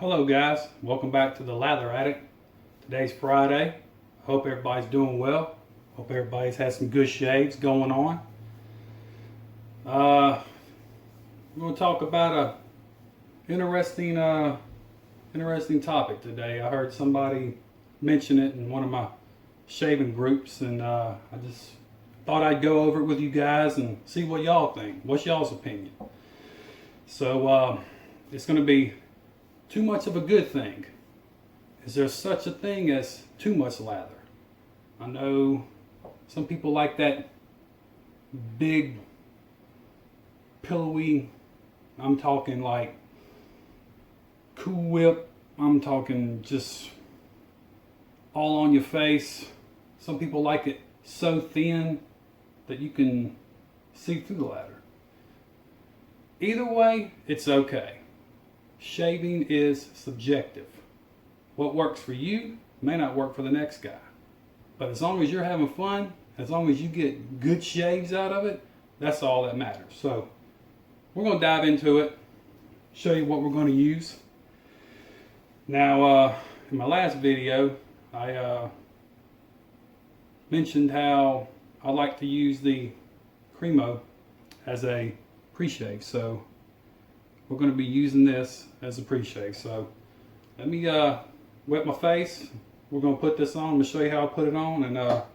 Hello guys, welcome back to the Lather Addict. Today's Friday. I hope everybody's doing well. Hope everybody's had some good shades going on. We're going to talk about a interesting topic today. I heard somebody mention it in one of my shaving groups, and I just thought I'd go over it with you guys and see what y'all think. What's y'all's opinion? So it's going to be too much of a good thing. Is there such a thing as too much lather? I know some people like that big, pillowy, I'm talking like Cool Whip, I'm talking just all on your face. Some people like it so thin that you can see through the lather. Either way, it's okay. Shaving is subjective. What works for you may not work for the next guy. But as long as you're having fun, as long as you get good shaves out of it, that's all that matters. So we're going to dive into it, show you what we're going to use. Now, in my last video, I mentioned how I like to use the Cremo as a pre-shave. So we're going to be using this as a pre-shave. So let me wet my face. We're going to put this on. I'm going to show you how I put it on, and I'll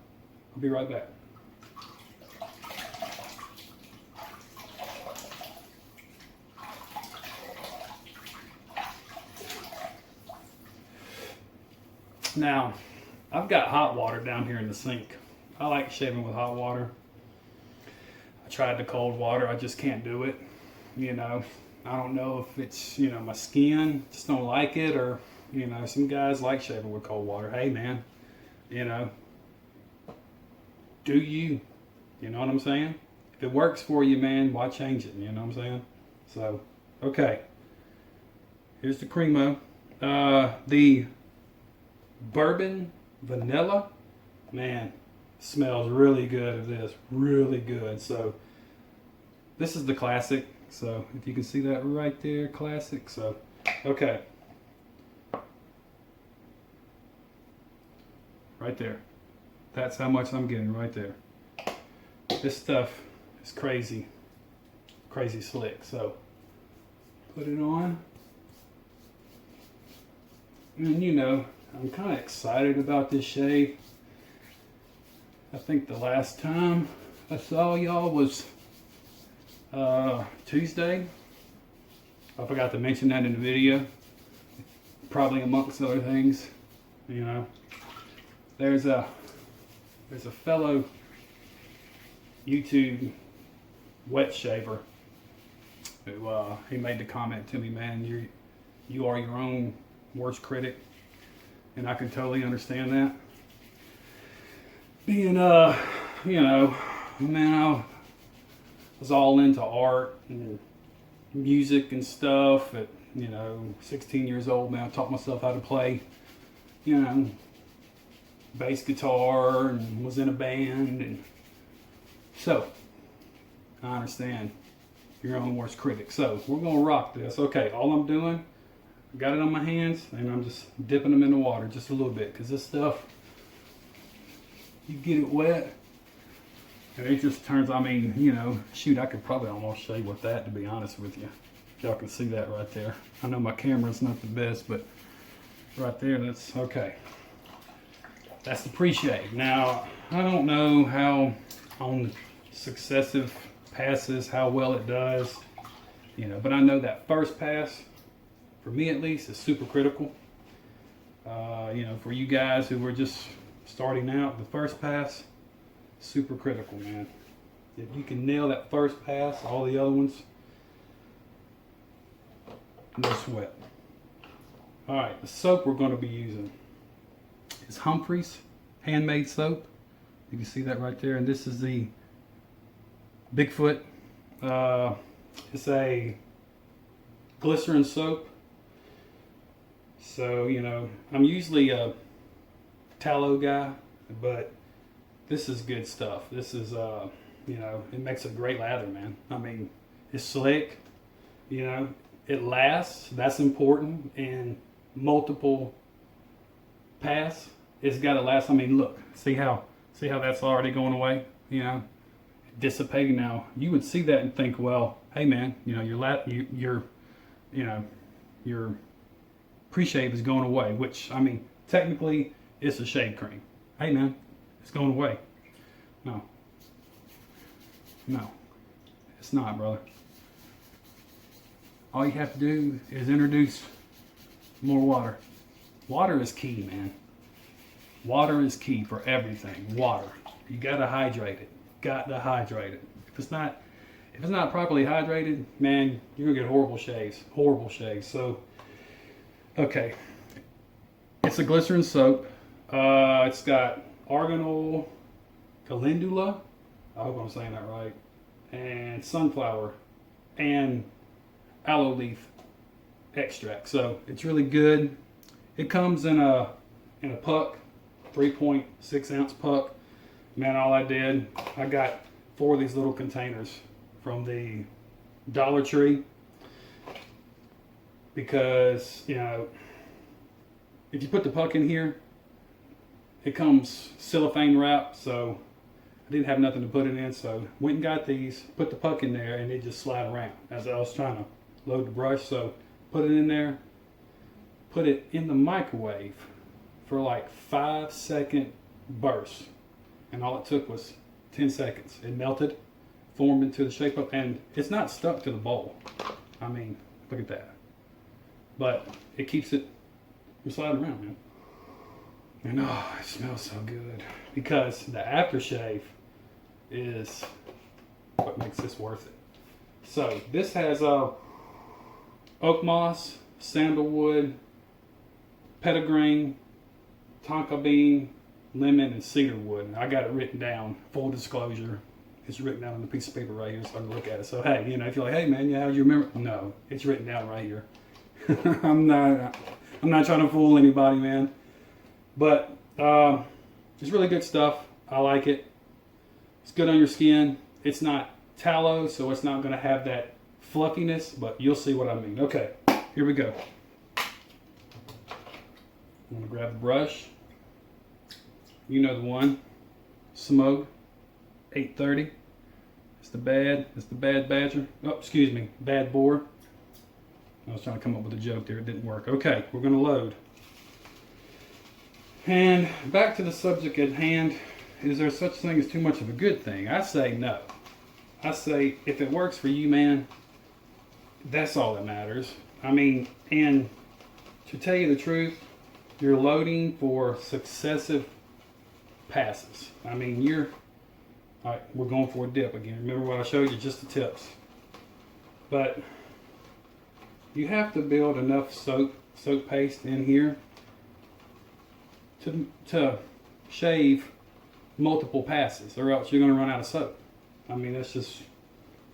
be right back. Now, I've got hot water down here in the sink. I like shaving with hot water. I tried the cold water. I just can't do it. You know, I don't know if it's, my skin, just don't like it, or, some guys like shaving with cold water. Hey, man, do you? You know what I'm saying? If it works for you, man, why change it? You know what I'm saying? So, okay. Here's the Cremo. The bourbon vanilla, man, smells really good of this. Really good. So, this is the classic. So if you can see that right there, classic. So, okay. Right there. That's how much I'm getting right there. This stuff is crazy. Crazy slick. So, put it on. And I'm kind of excited about this shave. I think the last time I saw y'all was Tuesday. I forgot to mention that in the video. Probably amongst other things, There's a fellow YouTube wet shaver who he made the comment to me, man, you are your own worst critic, and I can totally understand that. Being man, I was all into art and music and stuff at 16 years old. Man, I taught myself how to play bass guitar and was in a band, and so I understand your own worst critic. So we're gonna rock this. Okay, all I'm doing, I got it on my hands and I'm just dipping them in the water just a little bit, because this stuff, you get it wet and it just turns, shoot, I could probably almost shave with that, to be honest with you. Y'all can see that right there. I know my camera's not the best, but right there, that's okay. That's the pre-shave. Now, I don't know how on successive passes, how well it does, but I know that first pass, for me at least, is super critical. For you guys who were just starting out, the first pass, super critical, man. If you can nail that first pass, all the other ones, no sweat. All right, the soap we're going to be using is Humphreys Handmade soap. You can see that right there, and this is the BigFoot. It's a glycerin soap. So, I'm usually a tallow guy, but this is good stuff. This is, it makes a great lather, man. It's slick, it lasts. That's important. And multiple pass, it's got to last. I mean, look, see how that's already going away, you know, dissipating now. You would see that and think, well, hey man, you know, your pre-shave is going away, which, I mean, technically it's a shave cream. Hey man, it's going away. No, it's not, brother. All you have to do is introduce more water. Water is key, man. Water is key for everything. Water. You gotta hydrate it. Got to hydrate it. If it's not properly hydrated, man, you're gonna get horrible shaves. Horrible shaves. So, okay. It's a glycerin soap. It's got argan oil, calendula. I hope I'm saying that right. And sunflower and aloe leaf extract. So it's really good. It comes in a puck, 3.6 ounce puck. Man, all I did, I got 4 of these little containers from the Dollar Tree, because, you know, if you put the puck in here, it comes cellophane wrapped, so I didn't have nothing to put it in, so went and got these, put the puck in there, and it just slide around as I was trying to load the brush. So put it in there, put it in the microwave for like 5-second bursts, and all it took was 10 seconds. It melted, formed into the shape of, and it's not stuck to the bowl. I mean, look at that. But it keeps it from sliding around, man. And oh, it smells so good, because the aftershave is what makes this worth it. So this has oak moss, sandalwood, petitgrain, tonka bean, lemon, and cedar wood. I got it written down. Full disclosure, it's written down on the piece of paper right here, so I can look at it. So hey, you know, if you're like, hey man, yeah, how'd you remember? No, it's written down right here. I'm not trying to fool anybody, man. But it's really good stuff. I like it. It's good on your skin. It's not tallow, so it's not going to have that fluffiness, but you'll see what I mean. Okay, here we go. I'm going to grab the brush. You know the one. Semogue 830. It's the bad badger. Oh, excuse me, bad boar. I was trying to come up with a joke there. It didn't work. Okay, we're going to load. And back to the subject at hand. Is there such thing as too much of a good thing? I say no. I say if it works for you, man, that's all that matters. I mean, and to tell you the truth, you're loading for successive passes. I mean, all right, we're going for a dip again. Remember what I showed you, just the tips. But you have to build enough soap paste in here to shave multiple passes, or else you're going to run out of soap. I mean, that's just,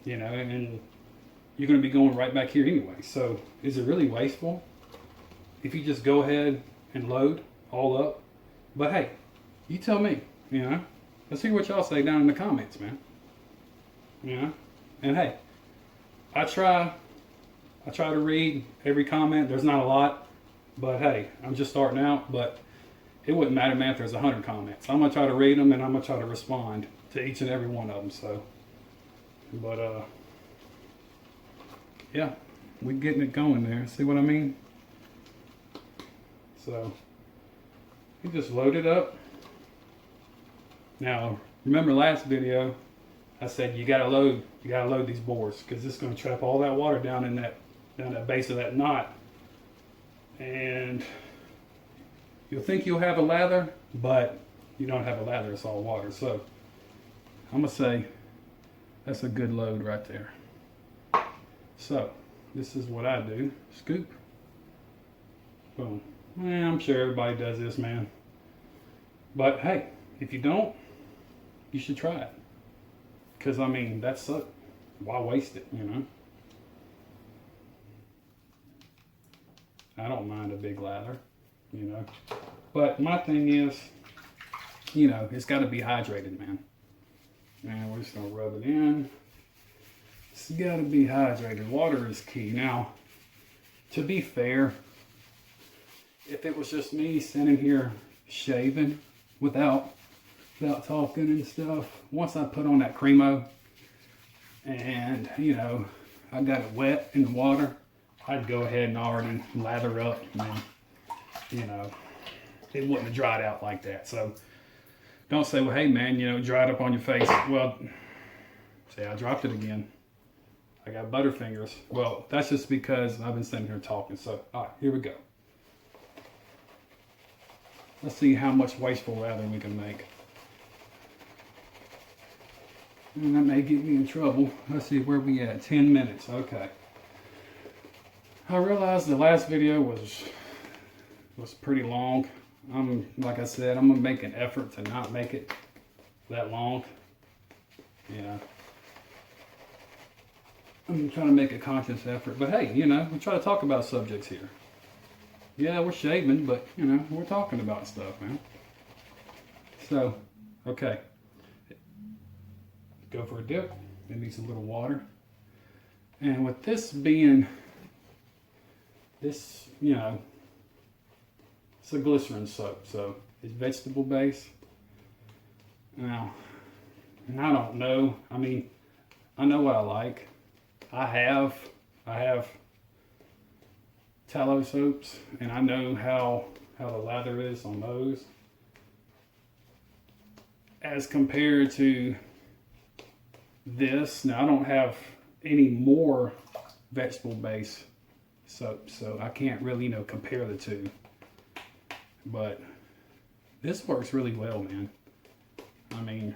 you know, and you're going to be going right back here anyway. So is it really wasteful if you just go ahead and load all up? But hey, you tell me, you know. Let's hear what y'all say down in the comments, man. You know, and hey, I try to read every comment. There's not a lot, but hey, I'm just starting out. But it wouldn't matter, man, if there's 100 comments. I'm gonna try to read them, and I'm gonna try to respond to each and every one of them. So, but yeah, we're getting it going there. See what I mean? So you just load it up. Now, remember last video, I said you gotta load these bores, because it's gonna trap all that water down that base of that knot, and you'll think you'll have a lather, but you don't have a lather. It's all water. So I'm gonna say that's a good load right there. So this is what I do: scoop, boom. I'm sure everybody does this, man. But hey, if you don't, you should try it. Because, I mean, that's soap. Why waste it, you know? I don't mind a big lather, you know. But my thing is, you know, it's got to be hydrated, man. And we're just going to rub it in. It's got to be hydrated. Water is key. Now, to be fair, if it was just me sitting here shaving without talking and stuff, once I put on that Cremo and, you know, I got it wet in the water, I'd go ahead and already lather up and, you know, it wouldn't have dried out like that. So don't say, well, hey man, you know, dried up on your face. Well, see, I dropped it again. I got butterfingers. Well, that's just because I've been sitting here talking. So, all right, here we go. Let's see how much wasteful lather we can make. And that may get me in trouble. Let's see, where we at? 10 minutes. Okay. I realized the last video was pretty long. Like I said, I'm gonna make an effort to not make it that long. Yeah. I'm trying to make a conscious effort. But hey, you know, we try to talk about subjects here. Yeah, we're shaving, but you know, we're talking about stuff, man. So, okay. Go for a dip. It needs a little water. And with this being this, you know, it's a glycerin soap, so it's vegetable based. Now, and I don't know. I mean, I know what I like. I have tallow soaps, and I know how the lather is on those as compared to this. Now, I don't have any more vegetable based soap, so I can't really, you know, compare the two. But this works really well, man. I mean,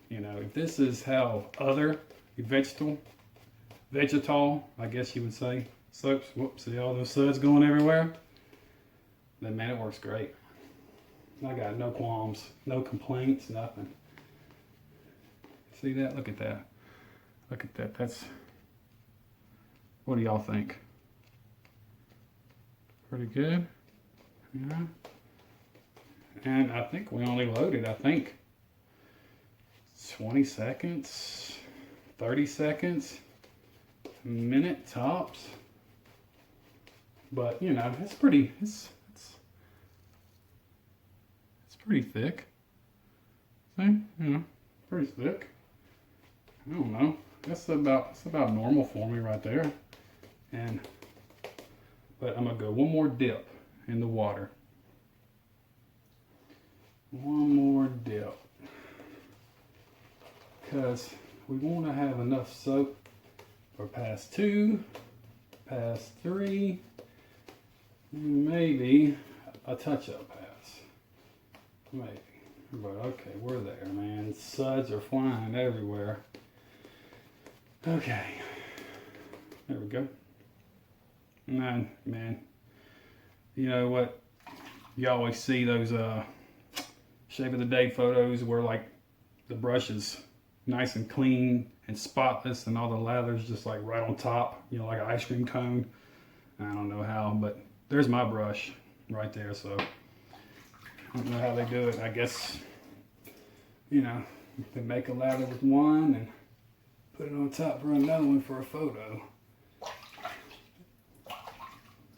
you know, if this is how other vegetal, I guess you would say, soaps, whoops, see all those suds going everywhere, then man, it works great. I got no qualms, no complaints, nothing. See that? Look at that. Look at that. That's, what do y'all think? Pretty good? Yeah. And I think we only loaded, I think, 20 seconds, 30 seconds, a minute tops. But, you know, it's pretty, it's pretty thick. See? You know, pretty thick. I don't know. It's about normal for me right there. But I'm gonna go one more dip in the water. One more dip. Because we want to have enough soap for pass 2, pass 3, maybe a touch-up pass. Maybe. But okay, we're there, man. Suds are flying everywhere. Okay. There we go. Man, you know what? You always see those shave of the day photos where like the brush is nice and clean and spotless and all the lather's just like right on top, you know, like an ice cream cone. I don't know how, but there's my brush right there. So I don't know how they do it. I guess, you know, they make a lather with one and put it on top for another one for a photo.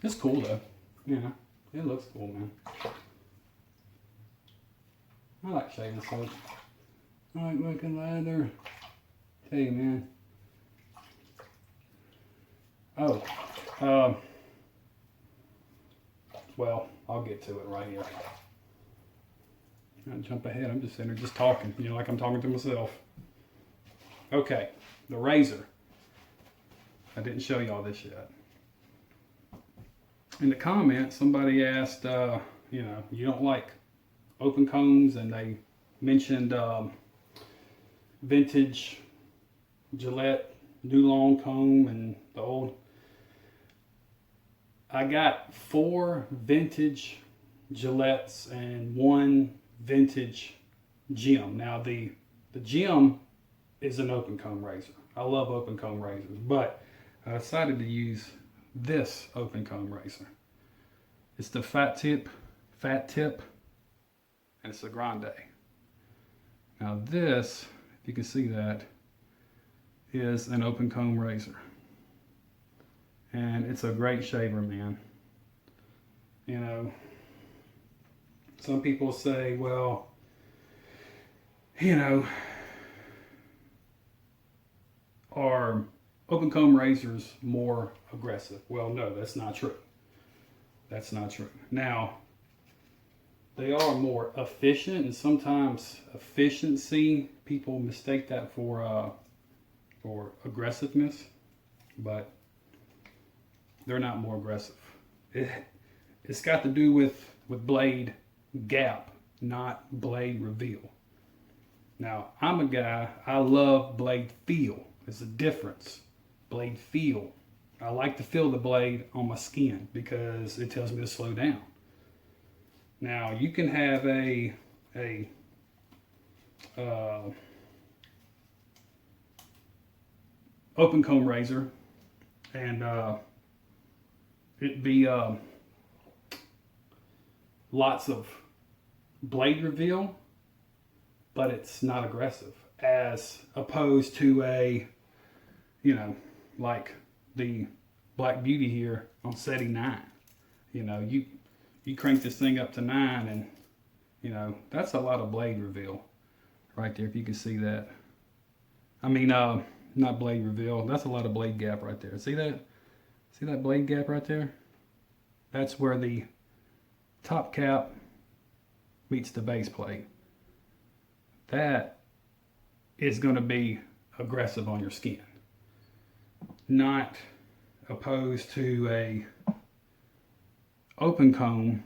It's cool though, you know, it looks cool, man. I like shaving soap. I like making lather. Tell you, man. Oh, well, I'll get to it right here. I'll jump ahead. I'm just sitting there just talking, you know, like I'm talking to myself. Okay, the razor. I didn't show y'all this yet. In the comments, somebody asked, you know, you don't like open combs, and they mentioned vintage Gillette new long comb and the old. I got 4 vintage Gillettes and 1 vintage Gem. Now the Gem is an open comb razor. I love open comb razors, but I decided to use this open comb razor. It's the Fatip, and it's a Grande. Now this, if you can see that, is an open comb razor. and it's a great shaver, man. You know, some people say, well, you know, are open comb razors more aggressive? Well, no, that's not true. That's not true. Now, they are more efficient, and sometimes efficiency, people mistake that for aggressiveness, but they're not more aggressive. It's got to do with blade gap, not blade reveal. Now, I'm a guy, I love blade feel. There's a difference. Blade feel. I like to feel the blade on my skin because it tells me to slow down. Now, you can have a open comb razor and it'd be lots of blade reveal, but it's not aggressive, as opposed to a, you know, like the Black Beauty here on setting 9. You know, you crank this thing up to 9 and, you know, that's a lot of blade reveal right there, if you can see that. I mean, not blade reveal, that's a lot of blade gap right there. See that? See that blade gap right there? That's where the top cap meets the base plate. That is going to be aggressive on your skin. Not opposed to a open comb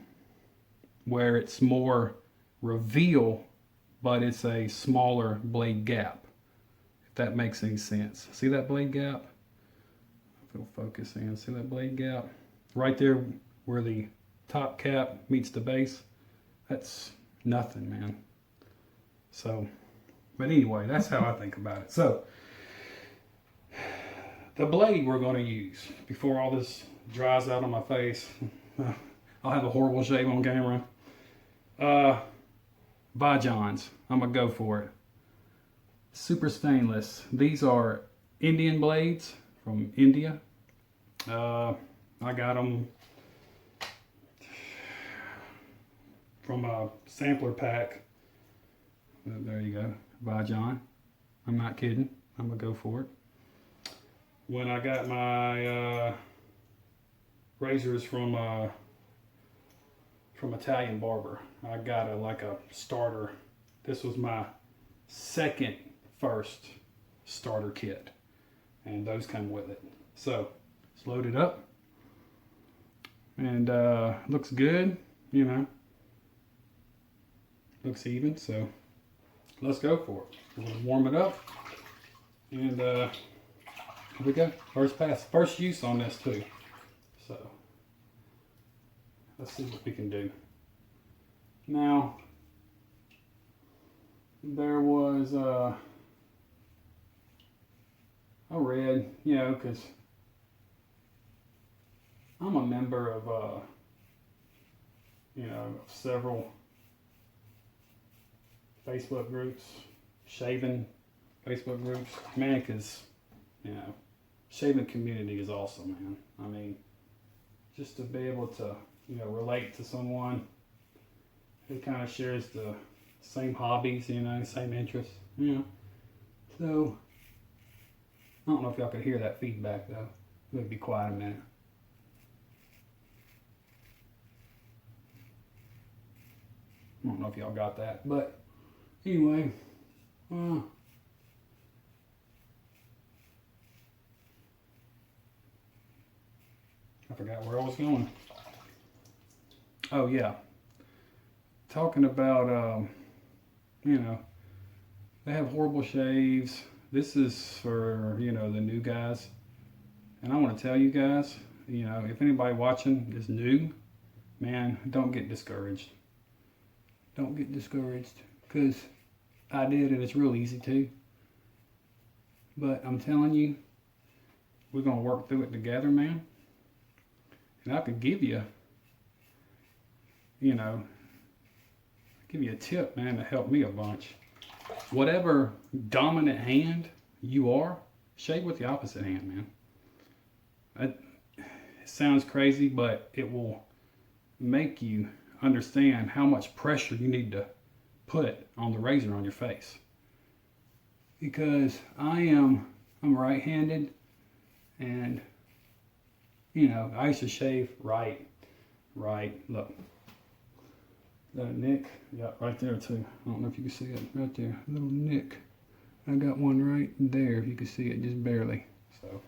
where it's more reveal, but it's a smaller blade gap, if that makes any sense. See that blade gap? If it'll focus in, see that blade gap? Right there where the top cap meets the base, that's nothing, man. So, but anyway, that's how I think about it. So, the blade we're going to use, before all this dries out on my face, I'll have a horrible shave on camera. Vajon's, I'm going to go for it. Super stainless. These are Indian blades from India. I got them from a sampler pack. There you go, Vajon. I'm not kidding. I'm gonna go for it. When I got my razors from Italian Barber, I got like a starter. This was my first starter kit, and those come with it. So it's loaded up, and looks good. You know, looks even. So let's go for it. We're gonna warm it up, and here we go. First pass, first use on this too. So let's see what we can do. Now, there was I read, you know, because I'm a member of you know, several Facebook groups, shaving Facebook groups, man, because, you know, shaving community is awesome, man. I mean, just to be able to, you know, relate to someone who kind of shares the same hobbies, you know, same interests, you know. So, I don't know if y'all could hear that feedback, though. Let me be quiet a minute. I don't know if y'all got that, but anyway, I forgot where I was going. Oh yeah, talking about you know, they have horrible shaves. This is for, you know, the new guys, and I want to tell you guys, you know, if anybody watching is new, man, don't get discouraged. Don't get discouraged, because I did, and it's real easy to. But I'm telling you, we're going to work through it together, man. And I could give you, you know, give you a tip, man, to help me a bunch. Whatever dominant hand you are, shave with the opposite hand, man. sounds crazy, but it will make you understand how much pressure you need to put on the razor on your face. Because I'm right-handed, and you know, I used to shave right. Look, got a nick. Yeah, right there too. I don't know if you can see it right there. A little nick. I got one right there. If you can see it, just barely. So,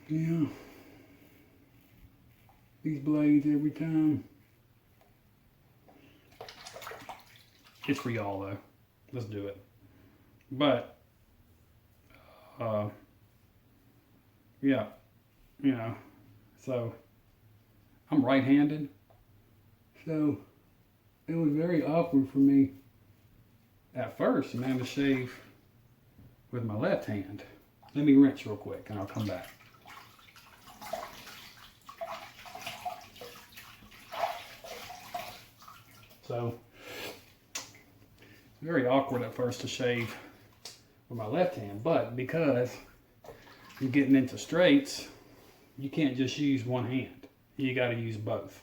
yeah. These blades every time. It's for y'all though. Let's do it. But, yeah, you know, so I'm right-handed. So it was very awkward for me at first, man, to shave with my left hand. Let me rinse real quick and I'll come back. So it's very awkward at first to shave with my left hand, but because you're getting into straights, you can't just use one hand. You got to use both.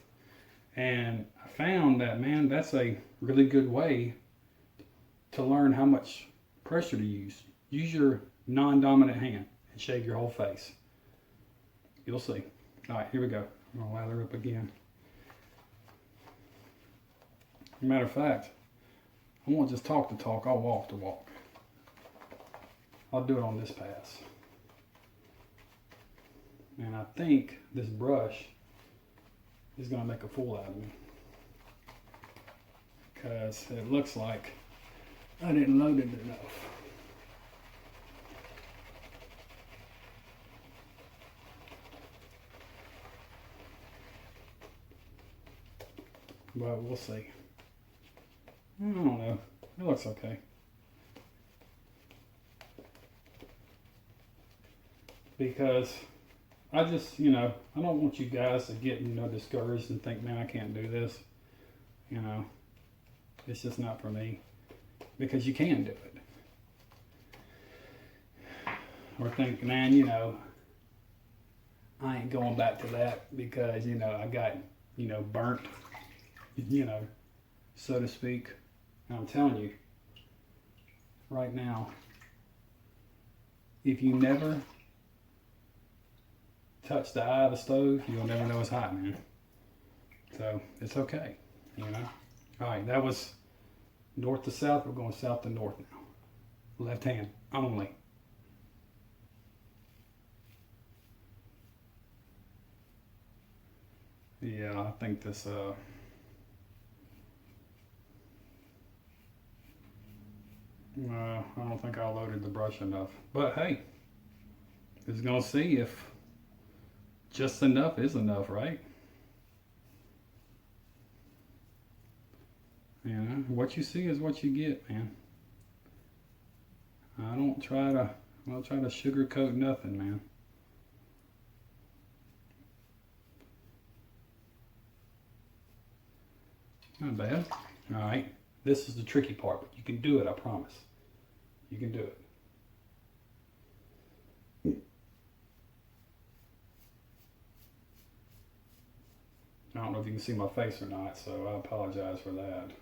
And I found that, man, that's a really good way to learn how much pressure to use. Use your non-dominant hand and shave your whole face. You'll see. All right, here we go. I'm gonna lather up again. Matter of fact, I won't just talk to talk, I'll walk to walk. I'll do it on this pass. And I think this brush is gonna make a fool out of me, because it looks like I didn't load it enough. But we'll see. I don't know. It looks okay. Because I just, you know, I don't want you guys to get, you know, discouraged and think, man, I can't do this. You know, it's just not for me. Because you can do it. Or think, man, you know, I ain't going back to that because, you know, I got, you know, burnt, you know, so to speak. And I'm telling you, right now, if you never touch the eye of the stove, you'll never know it's hot, man. So it's okay, you know. All right, that was north to south. We're going south to north now. Left hand only. Yeah, I think this I don't think I loaded the brush enough. But hey, it's gonna see if just enough is enough, right? You know, what you see is what you get, man. I don't try to sugarcoat nothing, man. Not bad. All right, this is the tricky part, but you can do it, I promise. You can do it. I don't know if you can see my face or not, so I apologize for that.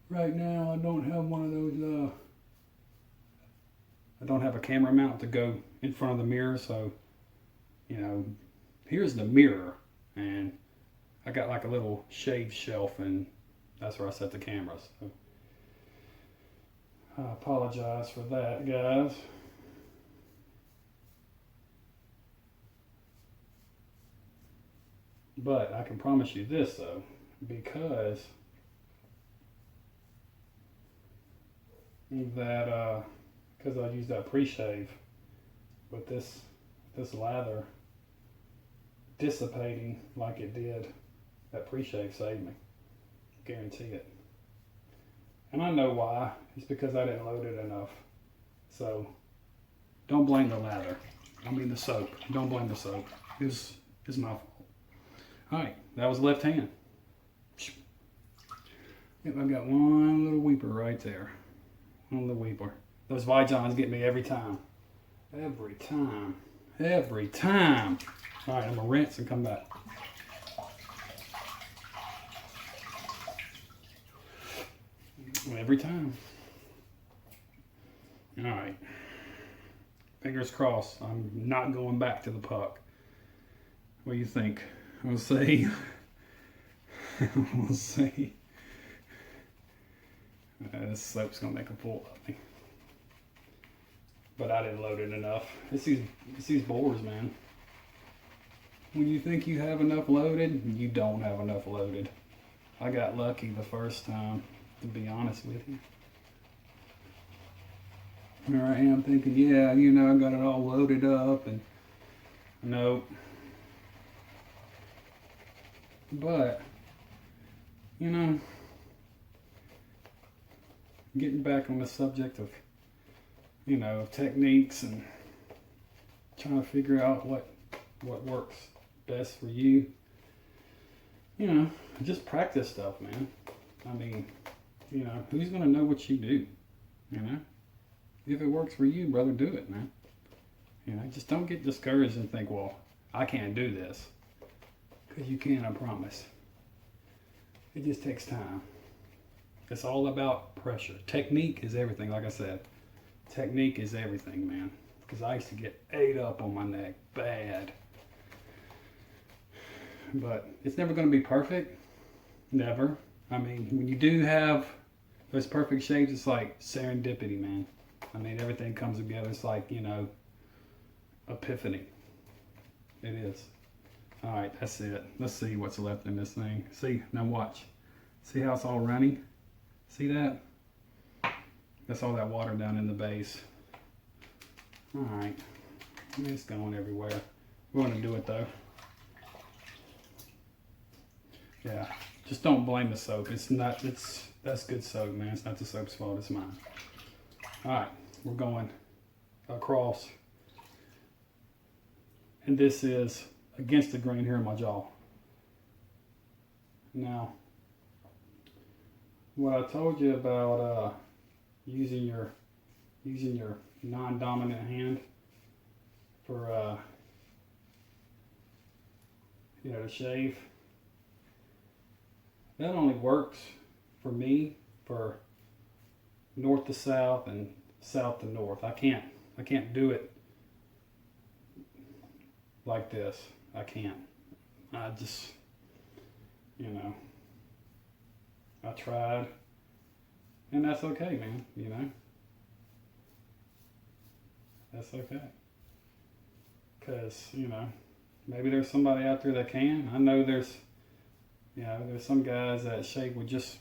Right now, I don't have one of those, I don't have a camera mount to go in front of the mirror, so, you know, here's the mirror, and I got like a little shave shelf, and that's where I set the cameras. So I apologize for that, guys. But I can promise you this, though, because I used that pre-shave, with this lather dissipating like it did, that pre-shave saved me. Guarantee it. And I know why. It's because I didn't load it enough. So don't blame the lather. I mean the soap. Don't blame the soap. It's my fault. Alright, that was left hand. Yep, I got one little weeper right there. One little weeper. Those Vijons get me every time. Every time. Every time. All right, I'm gonna rinse and come back. Every time. All right. Fingers crossed. I'm not going back to the puck. What do you think? We'll see. We'll see. This soap's gonna make a fool of me. But I didn't load it enough. It's these boars, man. When you think you have enough loaded, you don't have enough loaded. I got lucky the first time, to be honest with you. Here I am thinking, yeah, you know, I got it all loaded up, and nope. But, you know, getting back on the subject of, you know, techniques and trying to figure out what works best for you. You know, just practice stuff, man. I mean, you know, who's gonna know what you do? You know, if it works for you, brother, do it, man. You know, just don't get discouraged and think, well, I can't do this. Because you can, I promise. It just takes time. It's all about pressure. Technique is everything, like I said. Technique is everything, man. Because I used to get ate up on my neck bad. But it's never going to be perfect. Never. I mean, when you do have those perfect shapes, it's like serendipity, man. I mean, everything comes together. It's like, you know, epiphany. It is. All right, that's it. Let's see what's left in this thing. See, now watch. See how it's all runny? See that? That's all that water down in the base. All right, it's going everywhere. We're gonna do it though. Yeah, just don't blame the soap. It's not, that's good soap, man. It's not the soap's fault, it's mine. All right, we're going across. And this is against the grain here in my jaw. Now, what I told you about using your non-dominant hand for you know, to shave, that only works for me for north to south and south to north. I can't do it like this. I can't. I just, you know, I tried, and that's okay, man, you know. That's okay. Because, you know, maybe there's somebody out there that can. I know there's, you know, there's some guys that shave with just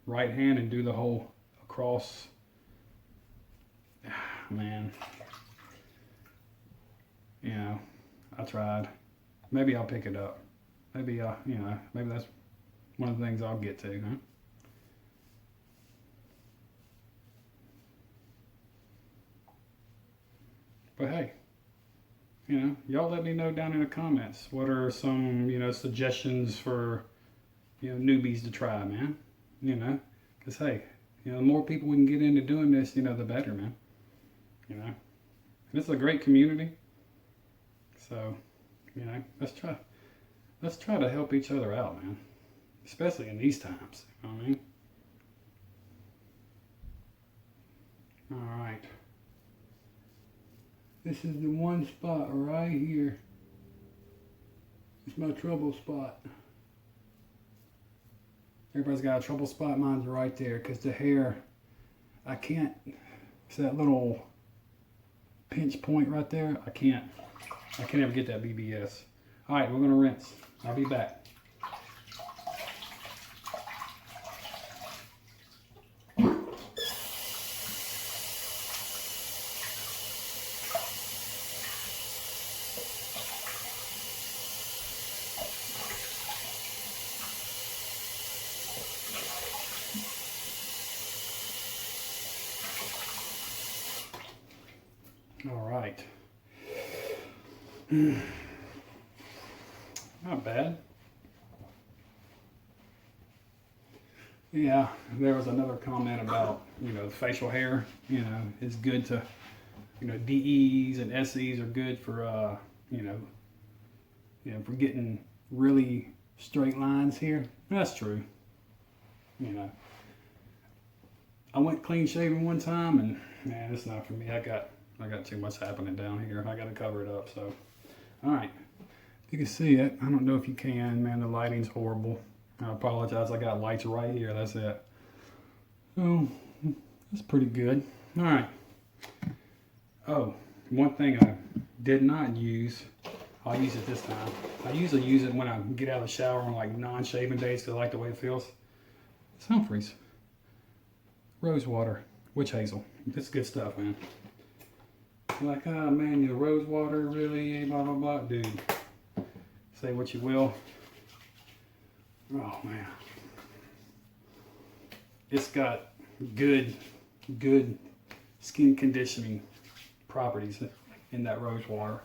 right hand and do the whole across. Man, you know, I tried. Maybe I'll pick it up. Maybe you know, maybe that's one of the things I'll get to, huh? But hey, you know, y'all let me know down in the comments what are some, you know, suggestions for, you know, newbies to try, man. You know, because hey, you know, the more people we can get into doing this, you know, the better, man. You know, and it's a great community. So, you know, let's try to help each other out, man. Especially in these times. You know what I mean? All right. This is the one spot right here. It's my trouble spot. Everybody's got a trouble spot. Mine's right there because the hair, I can't, it's that little pinch point right there. I can't ever get that BBS. All right, we're gonna rinse. I'll be back. All right. Not bad. Yeah, there was another comment about, you know, facial hair, you know, it's good to, you know, DEs and SEs are good for, you know, for getting really straight lines here. That's true. You know, I went clean shaven one time and man, it's not for me. I got too much happening down here. I got to cover it up. So, all right. You can see it. I don't know if you can, man. The lighting's horrible. I apologize. I got lights right here. That's it. So, that's pretty good. All right. Oh, one thing I did not use. I'll use it this time. I usually use it when I get out of the shower on like non-shaving days because I like the way it feels. It's Humphreys. Rose water. Witch hazel. This is good stuff, man. You're like, oh man, your rose water really, blah, blah, blah. Dude, say what you will. Oh man. It's got good skin conditioning properties in that rose water.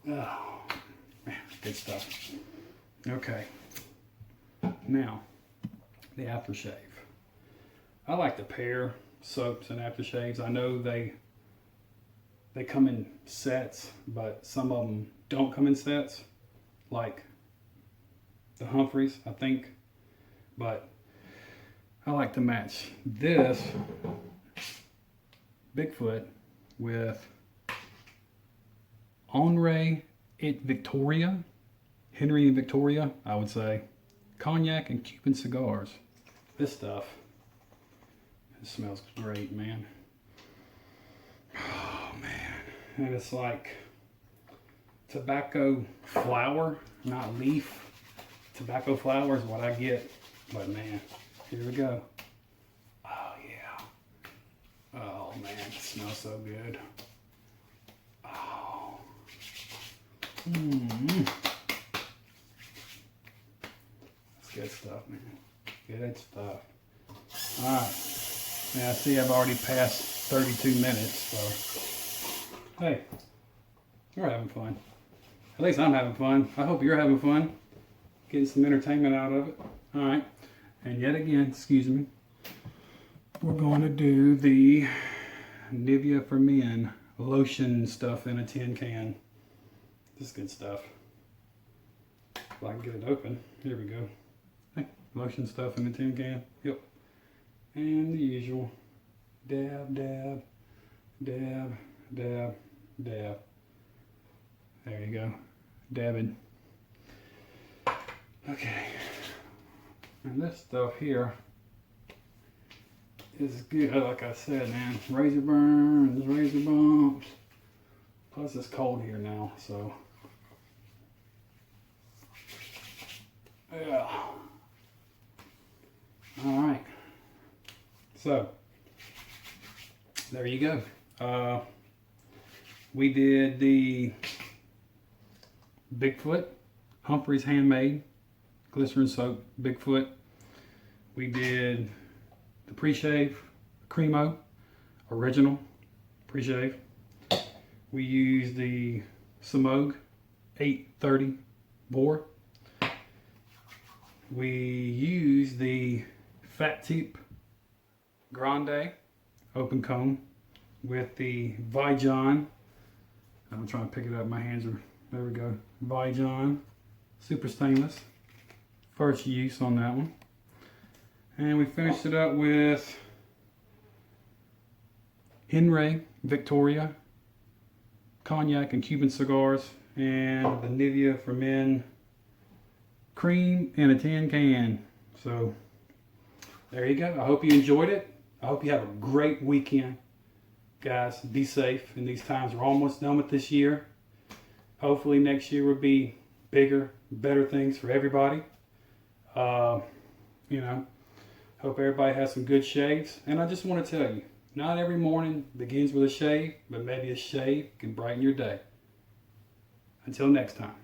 Oh man, good stuff. Okay. Now, the aftershave. I like to pair soaps and aftershaves. I know they come in sets, but some of them don't come in sets, like the Humphreys, I think. But I like to match this BigFoot with Henri et Victoria, Henri and Victoria, I would say, Cognac and Cuban cigars. This stuff, it smells great, man. Oh man, and it's like tobacco flower, not leaf. Tobacco flower is what I get, but man, here we go. Oh yeah. Oh man, it smells so good. Oh. That's good stuff, man. Good stuff. All right. Now, see, I've already passed 32 minutes, so hey, you're having fun. At least I'm having fun. I hope you're having fun. Getting some entertainment out of it. All right. And yet again, excuse me, we're going to do the Nevia for Men lotion stuff in a tin can. This is good stuff. If I can get it open. Here we go. Hey, lotion stuff in a tin can. Yep. And the usual dab, dab, dab, dab, dab. There you go. Dabbing. Okay. And this stuff here is good. Like I said, man, razor burns, razor bumps. Plus it's cold here now, so yeah. All right. So, there you go. We did the BigFoot, Humphreys Handmade, glycerin soap, BigFoot. We did the pre-shave, Cremo, original pre-shave. We used the Semogue 830 bore. We used the Fatip Grande open cone with the Vijon. I'm trying to pick it up. My hands are, there we go. Vijon super stainless. First use on that one. And we finished it up with Henri, Victoria, Cognac and Cuban cigars, and the Nevia for Men cream in a tin can. So there you go. I hope you enjoyed it. I hope you have a great weekend. Guys, be safe in these times. We're almost done with this year. Hopefully next year will be bigger, better things for everybody. You know, hope everybody has some good shaves. And I just want to tell you, not every morning begins with a shave, but maybe a shave can brighten your day. Until next time.